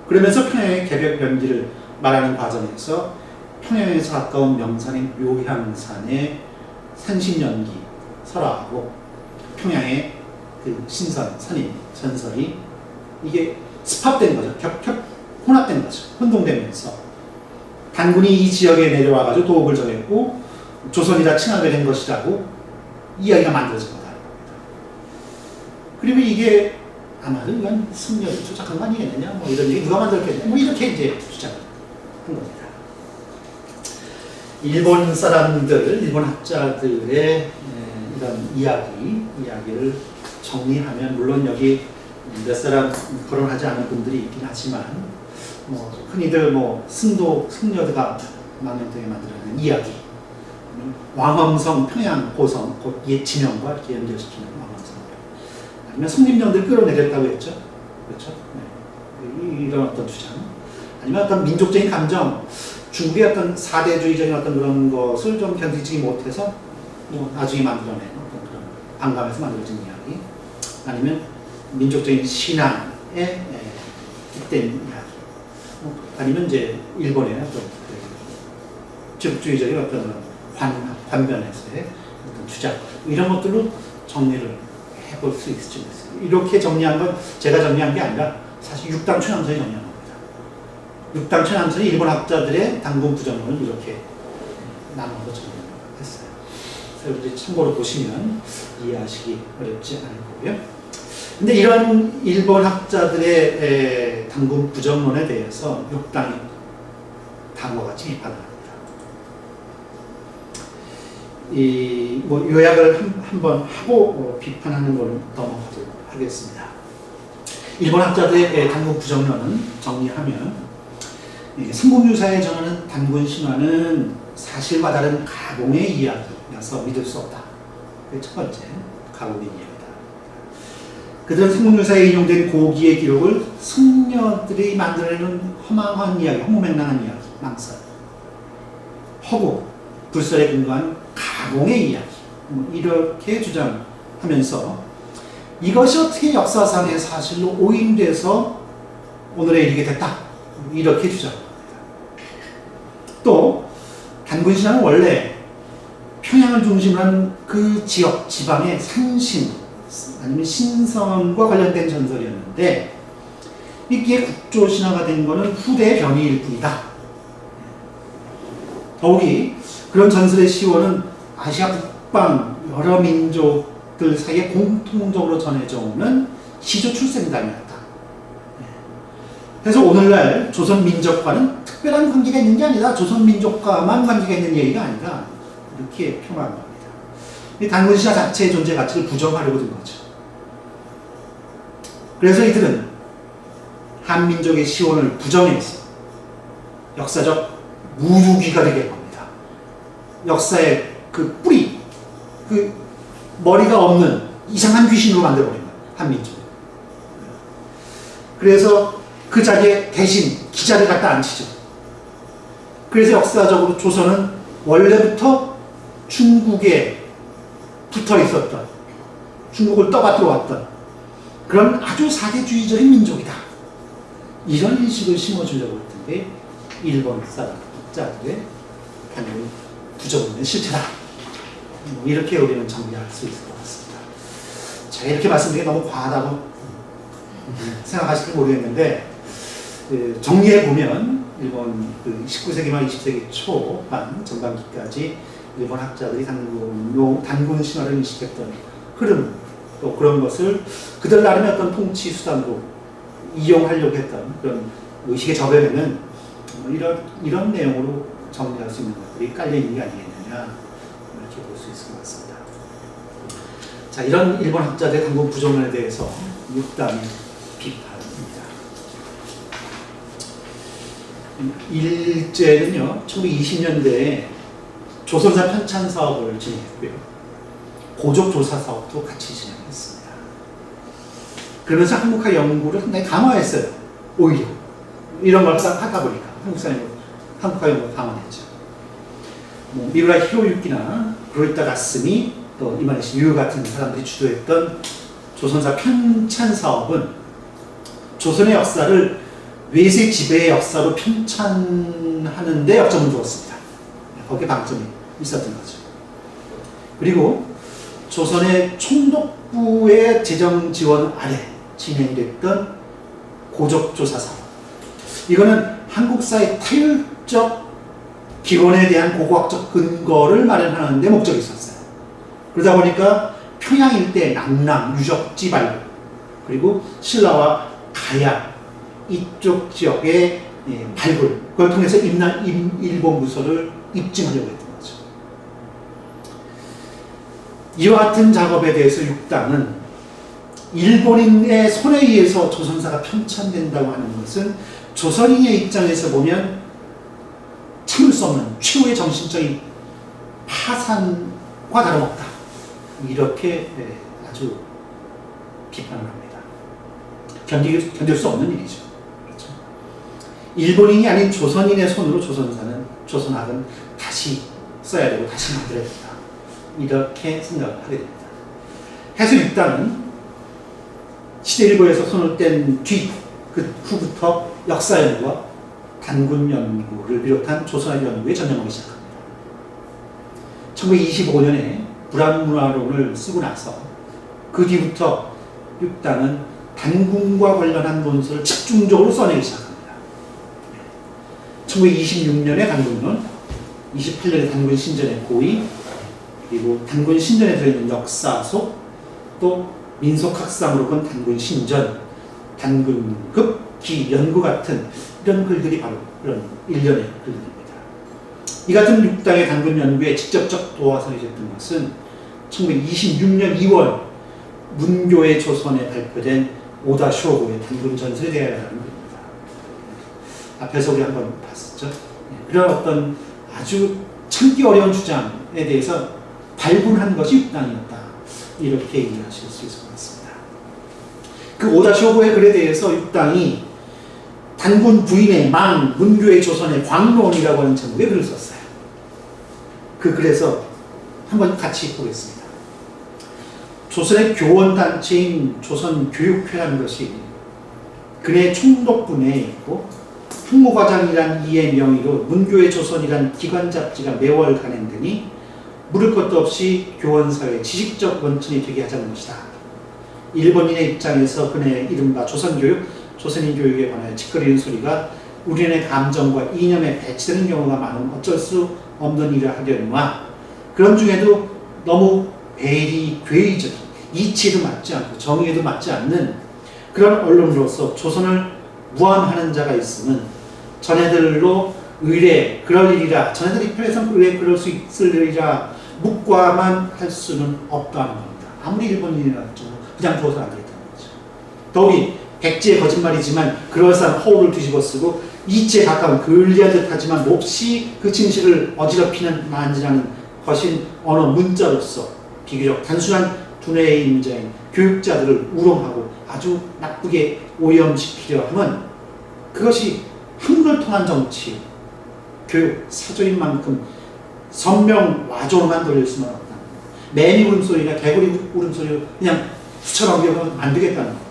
그러면서 평양의 개벽 변기를 말하는 과정에서 평양에서 가까운 명산인 묘향산의 산신연기 설화하고 평양의 그 신선, 선인, 전설이 이게 습합된 거죠. 혼합된 거죠. 혼동되면서 단군이 이 지역에 내려와가지고 도읍을 정했고 조선이라 칭하게 된 것이라고 이야기가 만들어진 거다. 그리고 이게 아마도 이건 승려를 조작한 거 아니겠느냐, 뭐 이런 얘기 누가 만들었겠냐, 뭐 이렇게 이제 주장을 한 겁니다. 일본 사람들, 일본 학자들의 이런 이야기를 정리하면 물론 여기 몇 사람 거론하지 않은 분들이 있긴 하지만 뭐 흔히들 뭐 승려가 망명동에 만들어낸 이야기, 왕엄성 평양 고성 곧 옛 진영과 이렇게 연결시키는 왕엄성, 아니면 성림정들을 끌어내렸다고 했죠, 그렇죠? 네. 이런 어떤 주장, 아니면 어떤 민족적인 감정, 중국의 어떤 사대주의적인 어떤 그런 것을 좀 견디지 못해서 뭐 나중에 만들어낸 어떤 그런 반감에서 만들어진 이야기, 아니면 민족적인 신앙에 깃댄 이야기, 아니면 이제 일본의 어떤 적주의적인 어떤 관변에서의 어떤 주장, 이런 것들로 정리를 해볼 수 있을지 모르겠어요. 이렇게 정리한 건 제가 정리한 게 아니라 사실 육당 최남선이 정리한 겁니다. 육당 최남선이 일본 학자들의 단군 부정론을 이렇게 나눠서 정리했어요. 그래서 참고로 보시면 이해하시기 어렵지 않을 거고요. 근데 이런 일본 학자들의 단군 부정론에 대해서 육당이 단호같이 비판합니다. 뭐 요약을 한번 하고 비판하는 걸로 넘어가도록 하겠습니다. 일본 학자들의 단군 부정론은 정리하면 삼국유사에 전하는 단군 신화는 사실과 다른 가공의 이야기여서 믿을 수 없다. 그게 첫 번째, 가공의 이야기다. 그들은 삼국유사에 인용된 고기의 기록을 승려들이 만들어내는 허망한 이야기, 허무맹랑한 이야기, 망설, 허구, 불설에 근거한 가공의 이야기, 이렇게 주장하면서 이것이 어떻게 역사상의 사실로 오인돼서 오늘에 이르게 됐다, 이렇게 주장합니다. 또 단군신화는 원래 평양을 중심으로 한 그 지역, 지방의 산신 아니면 신성과 관련된 전설이었는데 이게 국조신화가 된 것은 후대의 변이일 뿐이다. 더욱이 그런 전설의 시원은 아시아 북방 여러 민족들 사이에 공통적으로 전해져 오는 시조 출생단이었다. 그래서 오늘날 조선 민족과는 특별한 관계가 있는 게 아니라 조선 민족과만 관계가 있는 얘기가 아니라 이렇게 평가한 겁니다. 이 단군신화 자체의 존재 가치를 부정하려고 든 거죠. 그래서 이들은 한민족의 시원을 부정해서 역사적 무주기가 되게 한 겁니다. 역사의 그 뿌리, 그 머리가 없는 이상한 귀신으로 만들어버린 거예요, 한민족. 그래서 그 자리에 대신 기자를 갖다 앉히죠. 그래서 역사적으로 조선은 원래부터 중국에 붙어 있었던, 중국을 떠받들어 왔던 그런 아주 사대주의적인 민족이다. 이런 인식을 심어주려고 했던 게 일본 사람자들의 단군 부정론의 실체다. 이렇게 우리는 정리할 수 있을 것 같습니다. 제가 이렇게 말씀드리기 너무 과하다고 생각하실지 모르겠는데 정리해 보면 일본 그 19세기 말 20세기 초반 전반기까지 일본 학자들이 단군 신화를 인식했던 흐름, 또 그런 것을 그들 나름의 어떤 통치 수단으로 이용하려고 했던 그런 의식의 저변에는 이런 내용으로 정리할 수 있는 것들이 깔려 있는 게 아니겠느냐, 이렇게 볼 수 있을 것 같습니다. 자, 이런 일본 학자들의 단군 부정론에 대해서 6단의 비판입니다. 일제는요, 1920년대에 조선사 편찬 사업을 진행했고요. 고적 조사 사업도 같이 진행했습니다. 그러면서 한국화 연구를 상당히 강화했어요. 오히려 이런 걸 하다 보니까 한국화 연구가 강화됐죠. 미우라 히로유키나 그로이타 가스미, 또 이마네시 유 같은 사람들이 주도했던 조선사 편찬 사업은 조선의 역사를 외세 지배의 역사로 편찬하는 데 역점을 두었습니다. 거기에 방점이 있었던 거죠. 그리고 조선의 총독부의 재정 지원 아래 진행됐던 고적조사 사업, 이거는 한국사의 타율적 기원에 대한 고고학적 근거를 마련하는 데 목적이 있었어요. 그러다 보니까 평양 일대 낙랑, 유적지 발굴, 그리고 신라와 가야 이쪽 지역의 발굴, 그걸 통해서 일본 무서를 입증하려고 했던 거죠. 이와 같은 작업에 대해서 6당은 일본인의 손에 의해서 조선사가 편찬된다고 하는 것은 조선인의 입장에서 보면 참을 수 없는 최후의 정신적인 파산과 다름없다, 이렇게 아주 비판을 합니다. 견딜 수 없는 일이죠. 그렇죠? 일본인이 아닌 조선인의 손으로 조선학은 다시 써야 되고 다시 만들어야 된다, 이렇게 생각을 하게 됩니다. 해서 6단은 시대일보에서 손을 뗀 그 후부터 역사 연구와 단군 연구를 비롯한 조선학 연구에 전념하기 시작합니다. 1925년에 불안문화론을 쓰고 나서 그 뒤부터 6단은 단군과 관련한 논술을 집중적으로 써내기 시작합니다. 1926년에 단군론, 28년에 단군 신전의 고의, 그리고 단군 신전에 들어있는 역사속, 또 민속학상으로 본 단군 신전, 단군급 기연구 같은 이런 글들이 바로 이런 일련의 글들입니다. 이 같은 6당의 단군 연구에 직접적 도화선이 됐던 것은 1926년 2월 문교의 조선에 발표된 오다 쇼고의 단군 전설에 대하여라는 글입니다. 앞에서 우리 한번 봤었죠. 그런 어떤 아주 참기 어려운 주장에 대해서 발굴한 것이 6당이었다, 이렇게 이해하실 수 있을 것 같습니다. 그 오다 쇼고의 글에 대해서 6당이 단군 부인의 망, 문교의 조선의 광론이라고 하는 제목의 글을 썼어요. 그 글에서 한번 같이 보겠습니다. 조선의 교원단체인 조선교육회라는 것이 그의 총독부 내에 있고 학무과장이란 이의 명의로 문교의 조선이란 기관 잡지가 매월 간행되니 물을 것도 없이 교원사회의 지식적 원천이 되게 하자는 것이다. 일본인의 입장에서 그의 이른바 조선교육, 조선인 교육에 관하여 짓거리는 소리가 우리의 감정과 이념에 배치되는 경우가 많은 어쩔 수 없는 일을 하려니와, 그런 중에도 너무 괴이적인, 이치에도 맞지 않고 정의에도 맞지 않는 그런 언론으로서 조선을 무함하는 자가 있으면 전해들로 의뢰 그럴 일이라, 전해들 입장에서는 의뢰 그럴 수 있을 일이라 묵과만 할 수는 없다는 겁니다. 아무리 일본인이라도 그냥 두어서는 안 되겠다는 거죠. 더욱이 백지의 거짓말이지만 그럴싸한 허울을 뒤집어 쓰고 이치에 가까운 근리한 듯하지만 몹시 그 진실을 어지럽히는 만지라는 것인 언어 문자로서 비교적 단순한 두뇌의 임자인 교육자들을 우롱하고 아주 나쁘게 오염시키려 하면 그것이 학문을 통한 정치, 교육, 사조인 만큼 선명와조로만 돌릴 수는 없다. 매미 울음소리나 개구리 울음소리로 그냥 수처럼 여기면 안 되겠다는 겁니다.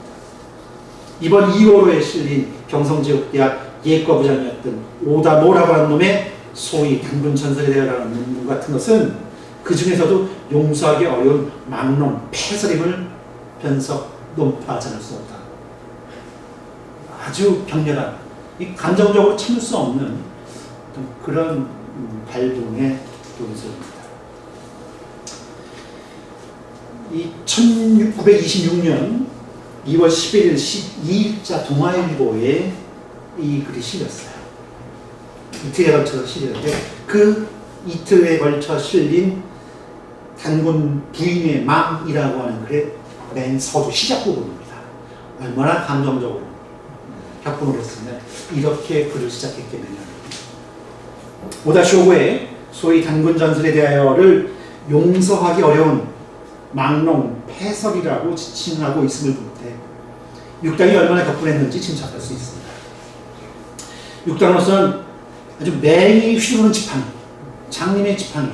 이번 2월호에 실린 경성지역대학 예과부장이었던 오다모라고 하는 놈의 소위 단군 전설에 대하여라는 논문 같은 것은 그 중에서도 용서하기 어려운 막론, 패설임을 변석, 논파하지 않을 수 없다. 아주 격렬한 이 감정적으로 참을 수 없는 그런 발동의 논설입니다. 이 1926년 2월 11일 12일자 동아일보에 이 글이 실렸어요. 이틀에 걸쳐서 실렸는데 그 이틀에 걸쳐 실린 단군 부인의 맘이라고 하는 글의 맨 서두 시작 부분입니다. 얼마나 감정적으로 격분을 했으면 이렇게 글을 시작했겠느냐. 오다 쇼고의 소위 단군 전설에 대하여를 용서하기 어려운 망롱, 패설이라고 지칭하고 있음을 볼 때 육당이 얼마나 격분했는지 짐작할 수 있습니다. 육당으로서는 아주 맹이 휘두르는 지팡이, 장님의 지팡이,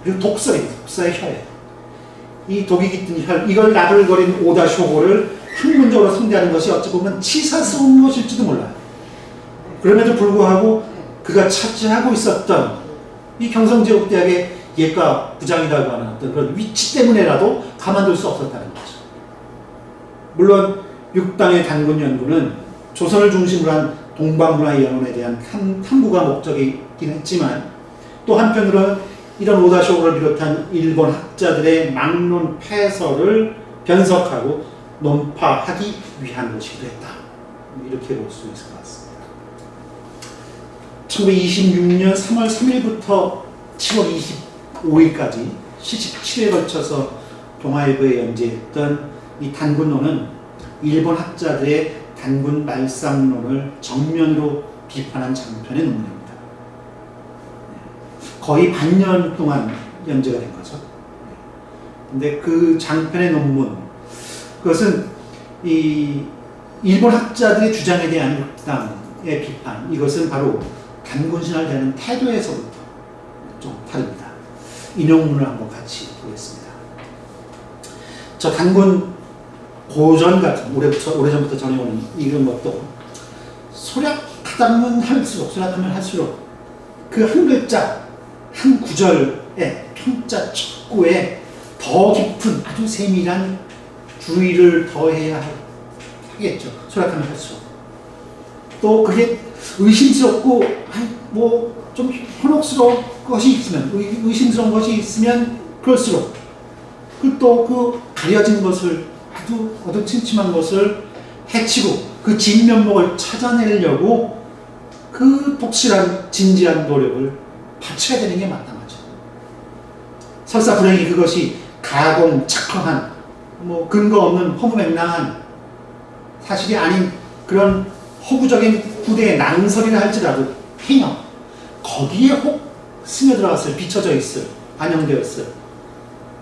그리고 독서입니다. 독서의 혀예요. 이 독이 깃든 혈, 이걸 나불거린 오다 쇼고를 학문적으로 상대하는 것이 어찌 보면 치사스러운 것일지도 몰라요. 그럼에도 불구하고 그가 차지하고 있었던 이 경성제국대학의 예과 부장이라고 하는 어떤 그런 위치 때문에라도 가만둘 수 없었다는 거죠. 물론 육당의 단군 연구는 조선을 중심으로 한 동방문화연원에 대한 탐구가 목적이긴 했지만 또 한편으로는 이런 오다 쇼고를 비롯한 일본 학자들의 막론 패설을 변석하고 논파하기 위한 것이기도 했다. 이렇게 볼 수 있을 것 같습니다. 1926년 3월 3일부터 7월 25일까지 17회에 걸쳐서 동아일보에 연재했던 이 단군론은 일본 학자들의 단군 말상론을 정면으로 비판한 장편의 논문입니다. 거의 반년 동안 연재가 된 거죠. 근데 그 장편의 논문, 그것은 이 일본 학자들의 주장에 대한 육당의 비판, 이것은 바로 단군신화를 대하는 태도에서부터 좀 다릅니다. 인용문을 한번 같이 보겠습니다. 저 단군 고전 같은 오래전부터 전해오는 이런 것도 소략하면 할수록 그 한 글자 한 구절의 평자 척구에 더 깊은 아주 세밀한 주의를 더해야 하겠죠. 소략하면 할수록. 또 그게 의심스럽고 뭐 좀 현혹스러운 것이 있으면 의심스러운 것이 있으면 그럴수록 그 가려진 것을 아주 어둠침침한 것을 해치고 그 진면목을 찾아내려고 그 독실한 진지한 노력을 바쳐야 되는 게 마땅하죠. 설사 불행히 그것이 가공 착화한 뭐 근거 없는 허무맹랑한 사실이 아닌 그런 허구적인 후대의 낭설이라 할지라도 행여 거기에 혹 스며들어갔을, 비춰져 있을, 반영되었을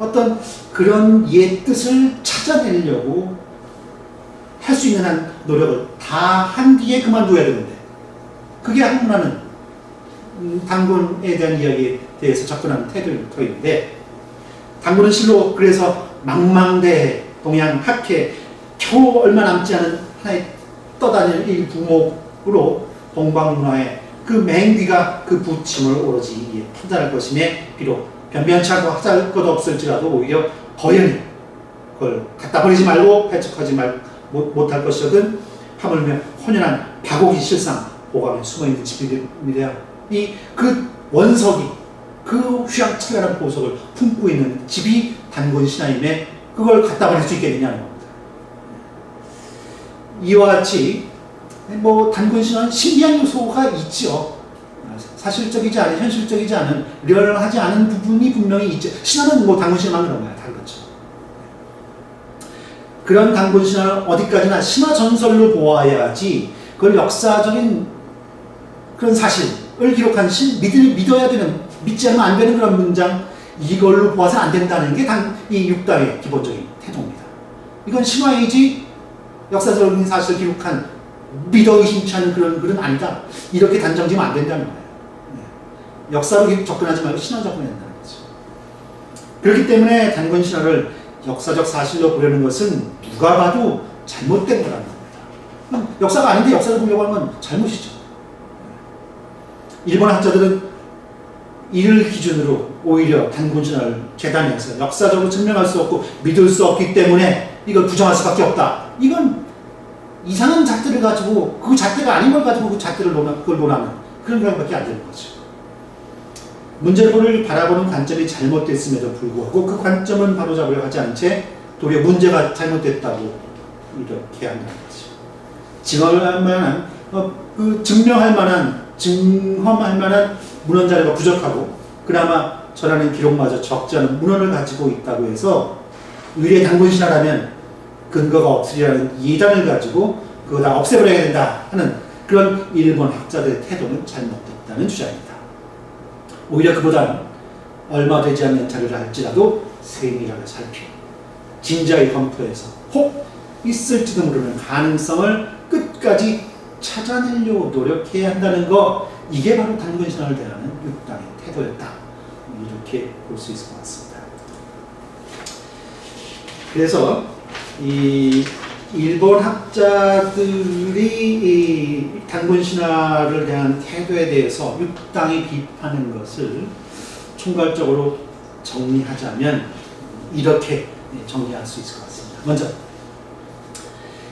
어떤 그런 옛 뜻을 찾아내려고 할 수 있는 한 노력을 다 한 뒤에 그만둬야 되는데 그게 학문하는 단군에 대한 이야기에 대해서 접근하는 태도일 터인데 단군은 실로 그래서 망망대해, 동양, 학회 겨우 얼마 남지 않은 하나의 떠다닐 일 부목으로 동방문화의 그 맹귀가 그 부침을 오로지 판단할 것임에 비록 변변치 않고 하잘 것 없을지라도 오히려 거연히 그걸 갖다 버리지 말고 배척하지 못할 것이거든 하물며 혼연한 박옥이 실상 오감에 숨어있는 집입니다. 그 원석이 그 휘황찬란한 보석을 품고 있는 집이 단군 신화임에 그걸 갖다 버릴 수 있겠느냐는 겁니다. 이와 같이 뭐 단군 신화는 신비한 요소가 있죠. 사실적이지 않은, 현실적이지 않은, 리얼하지 않은 부분이 분명히 있죠. 신화는 뭐 단군 신화만 그런 거야. 다 그렇죠. 그런 단군 신화를 어디까지나 신화 전설로 보아야지 그걸 역사적인 그런 사실을 기록한 믿어야 되는, 믿지 않으면 안 되는 그런 문장, 이걸로 보아서는 안 된다는 게 이 육당의 기본적인 태도입니다. 이건 신화이지 역사적인 사실을 기록한 믿어 의심치 않은 그런 글은 아니다. 이렇게 단정지면 안 된다는 거예요. 역사로 접근하지 말고 신화 접근해야 된다는 거죠. 그렇기 때문에 단군 신화를 역사적 사실로 보려는 것은 누가 봐도 잘못된 거라는 겁니다. 역사가 아닌데 역사를 보려고 하는 건 잘못이죠. 일본 학자들은 이를 기준으로 오히려 단군 신화를 재단해서 역사적으로 증명할 수 없고 믿을 수 없기 때문에 이걸 부정할 수밖에 없다. 이건 이상한 잣대를 가지고 그 잣대가 아닌 걸 가지고 그걸 논하는 그런 경우밖에 안 되는 거죠. 문제를 바라보는 관점이 잘못됐음에도 불구하고 그 관점은 바로잡으려 하지 않은 채 도리어 문제가 잘못됐다고 이렇게 한다는 거죠. 증언할 만한, 증명할 만한, 증험할 만한 문헌 자료가 부족하고 그나마 전하는 기록마저 적지 않은 문헌을 가지고 있다고 해서 의례 단군신화라면 근거가 없으리라는 이단을 가지고 그거 다 없애버려야 된다 하는 그런 일본 학자들의 태도는 잘못됐다는 주장입니다. 오히려 그보다는 얼마 되지 않는 자료를 할지라도 세밀하게 살피고 진지하게 검토해서 혹 있을지도 모르는 가능성을 끝까지 찾아내려고 노력해야 한다는 거, 이게 바로 단군신화를 대하는 육당의 태도였다, 이렇게 볼 수 있을 것 같습니다. 그래서 이 일본 학자들이 이 단군신화를 대한 태도에 대해서 육당이 비판하는 것을 총괄적으로 정리하자면 이렇게 정리할 수 있을 것 같습니다. 먼저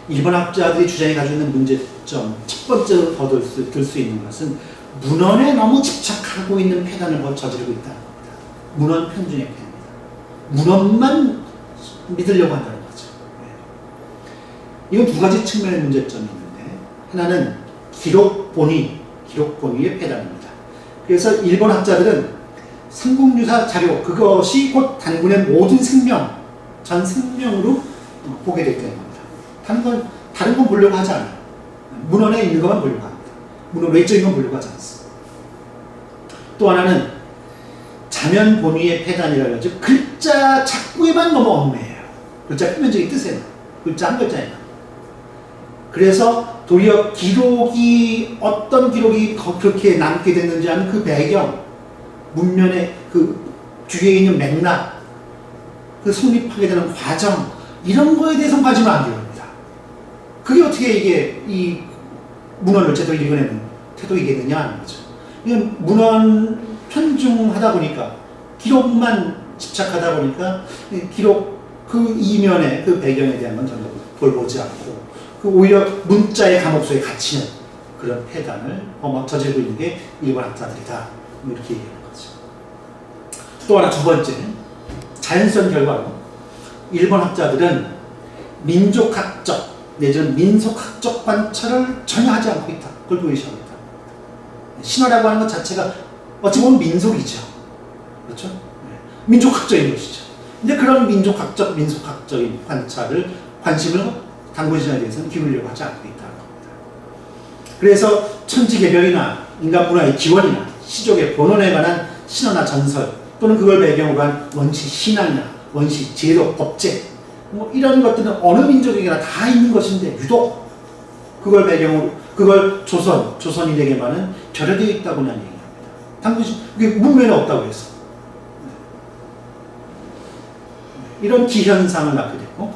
일본 학자들이 주장해 가지고 있는 문제점, 첫 번째로 들 수 있는 것은 문헌에 너무 집착하고 있는 폐단을 저지르고 있다는 겁니다. 문헌 편중의 폐입니다. 문헌만 믿으려고 한다는 거죠. 이건 두 가지 측면의 문제점이 있는데, 하나는 기록 본위의 폐단입니다. 그래서 일본 학자들은 삼국유사 자료, 그것이 곧 단군의 모든 생명, 전 생명으로 보게 되기 때문입니다. 다른 건 보려고 하지 않아요. 문헌에 있는 것만 보려고 합니다. 문헌 외적인 건 보려고 하지 않습니다. 또 하나는 자면 본위의 폐단이라고 하죠. 글자 작구에만 너무 얽매여요. 글자 표면적인 뜻에만, 글자 한 글자에만. 그래서 도리어 어떤 기록이 그렇게 남게 됐는지 하는 그 배경, 문면의 그 뒤에 있는 맥락, 그 성립하게 되는 과정, 이런 거에 대해서는 관심을 안 기울입니다. 그게 어떻게 이게 이 문헌을 제대로 읽어내는 태도이겠느냐 하는 거죠. 이건 문헌 편중하다 보니까, 기록만 집착하다 보니까 기록 그 이면의 그 배경에 대한 건 전혀 돌보지 않고 오히려 문자의 감옥 속에 갇히는 그런 폐단을 저지르고 있는 게 일본 학자들이다, 이렇게 얘기하는 거죠. 또 하나, 두 번째, 자연성 결과로 일본 학자들은 민족학적 내지는 민속학적 관찰을 전혀 하지 않고 있다, 그걸 보여주고 있다. 신화라고 하는 것 자체가 어찌 보면 민속이죠. 그렇죠? 민족학적인 것이죠. 근데 그런 민속학적인 관심을 단군신화에 대해서는 기울이려고 하지 않고 있다는 겁니다. 그래서 천지개벽이나 인간문화의 기원이나 시족의 본원에 관한 신화나 전설, 또는 그걸 배경으로 한 원시 신앙이나 원시 제도, 법제, 이런 것들은 어느 민족에게나 다 있는 것인데 유독 그걸 배경으로, 그걸 조선인에게만은 결여되어 있다고 난 얘기합니다. 단군신, 그게 문면에 없다고 해서. 이런 기현상을 낳게 됐고,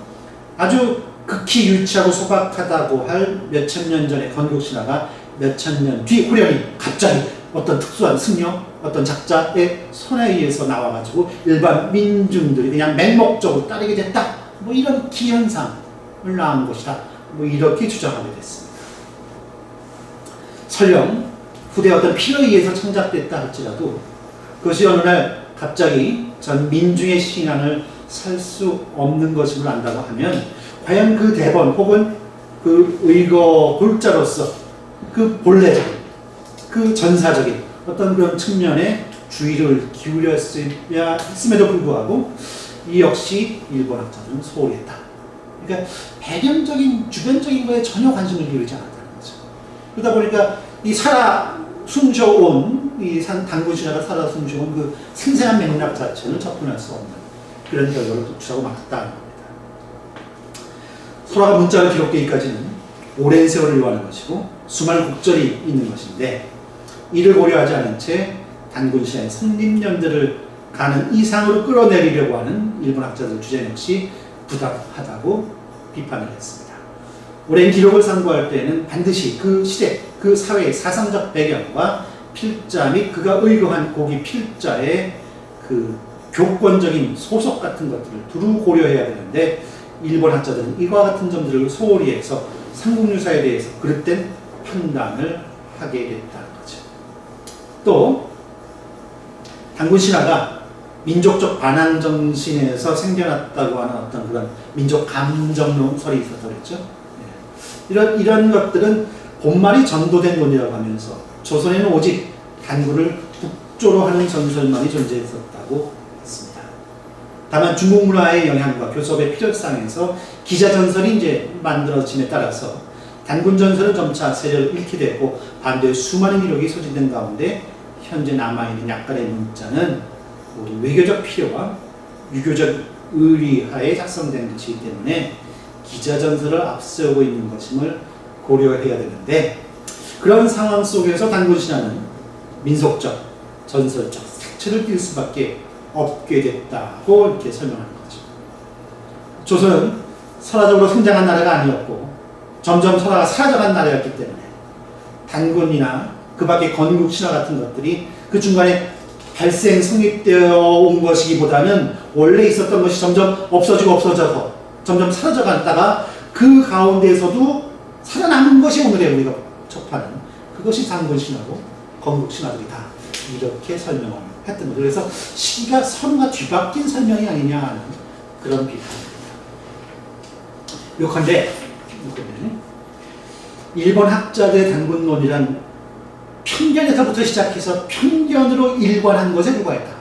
아주 극히 유치하고 소박하다고 할 몇천 년 전의 건국신화가 몇천 년 뒤 후련히 갑자기 어떤 특수한 승려, 어떤 작자의 손에 의해서 나와가지고 일반 민중들이 그냥 맹목적으로 따르게 됐다, 이런 기현상을 낳은 것이다, 이렇게 주장하게 됐습니다. 설령 후대 어떤 필요에 의해서 창작됐다 할지라도 그것이 어느 날 갑자기 전 민중의 신앙을 살 수 없는 것임을 안다고 하면, 과연 그 대본 혹은 그 의거 글자로서 그 본래적인, 그 전사적인 어떤 그런 측면에 주의를 기울였어야 했음에도 불구하고 이 역시 일본 학자들은 소홀히 했다. 그러니까 배경적인, 주변적인 거에 전혀 관심을 기울이지 않았다는 거죠. 그러다 보니까 이 숨쉬어온, 이 단군신화가 살아 숨쉬어온 그 생생한 맥락 자체는 접근할 수 없는 그런 결과를 도출하고 말았다는 겁니다. 소라가 문자로 기록되기까지는 오랜 세월을 요하는 것이고 수많은 곡절이 있는 것인데, 이를 고려하지 않은 채 단군신화의 성립연대를 가는 이상으로 끌어내리려고 하는 일본 학자들 주장 역시 부당하다고 비판을 했습니다. 오랜 기록을 상고할 때에는 반드시 그 시대, 그 사회의 사상적 배경과 필자 및 그가 의거한 고기 필자의 그 교권적인 소속 같은 것들을 두루 고려해야 되는데, 일본 학자들은 이와 같은 점들을 소홀히 해서 삼국유사에 대해서 그릇된 판단을 하게 됐다는 거죠. 또 단군 신화가 민족적 반항 정신에서 생겨났다고 하는 어떤 그런 민족 감정론설이 있었다고 그랬죠. 이런 것들은 본말이 전도된 논이라고 하면서 조선에는 오직 단군을 국조로 하는 전설만이 존재했었다고 했습니다. 다만 중국 문화의 영향과 교섭의 필요성에서 기자 전설이 이제 만들어짐에 따라서 단군 전설은 점차 세력을 잃게 됐고 반대에 수많은 기록이 소진된 가운데 현재 남아있는 약간의 문자는 우리 외교적 필요와 유교적 의리하에 작성된 것이기 때문에 기자 전설을 앞세우고 있는 것임을 고려해야 되는데, 그런 상황 속에서 단군 신화는 민속적, 전설적 색채를 띌 수밖에 없게 됐다고 이렇게 설명하는 거죠. 조선은 선화적으로 성장한 나라가 아니었고 점점 선화가 사라져간 나라였기 때문에 단군이나 그 밖에 건국 신화 같은 것들이 그 중간에 발생 성립되어 온 것이기보다는 원래 있었던 것이 점점 없어져서 점점 사라져 갔다가 그 가운데에서도 살아남은 것이 오늘의 우리가 접하는 그것이 단군 신화고 건국 신화들이 다 이렇게 설명을 했던 거죠. 그래서 시기가 서로가 뒤바뀐 설명이 아니냐 하는 그런 비판입니다. 요컨대 일본 학자들의 단군론이란 편견에서부터 시작해서 편견으로 일관한 것에 불과했다.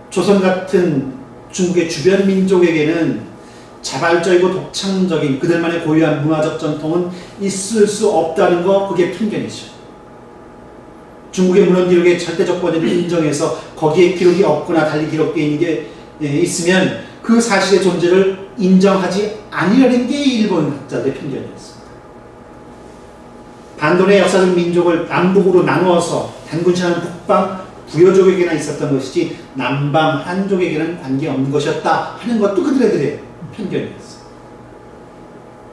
조선 같은 중국의 주변 민족에게는 자발적이고 독창적인 그들만의 고유한 문화적 전통은 있을 수 없다는 거, 그게 편견이죠. 중국의 문헌 기록의 절대적 권위를 인정해서 거기에 기록이 없거나 달리 기록되어 있는 게 있으면 그 사실의 존재를 인정하지 아니하는 게 일본 학자들의 편견이었습니다. 반도의 역사적 민족을 남북으로 나누어서 단군 신화는 북방 부여족에게나 있었던 것이지 남방 한족에게는 관계없는 것이었다 하는 것도 그들의 편견이었어요.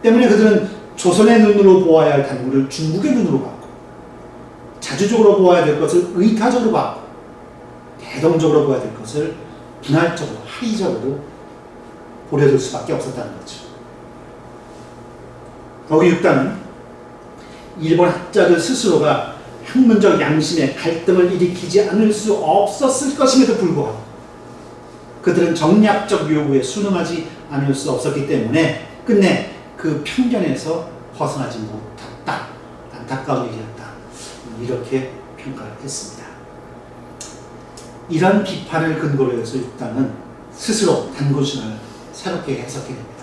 때문에 그들은 조선의 눈으로 보아야 할 단군을 중국의 눈으로 봤고, 자주적으로 보아야 될 것을 의타적으로 봤고, 대동적으로 보아야 될 것을 분할적으로, 하이적으로 보려들 수밖에 없었다는 거죠. 거기 육단은 일본 학자들 스스로가 학문적 양심에 갈등을 일으키지 않을 수 없었을 것임에도 불구하고 그들은 정략적 요구에 순응하지 않을 수 없었기 때문에 끝내 그 편견에서 벗어나지 못했다. 안타까운 일이었다. 이렇게 평가를 했습니다. 이런 비판을 근거로 해서 육단은 스스로 단군 신화를 새롭게 해석해 냅니다.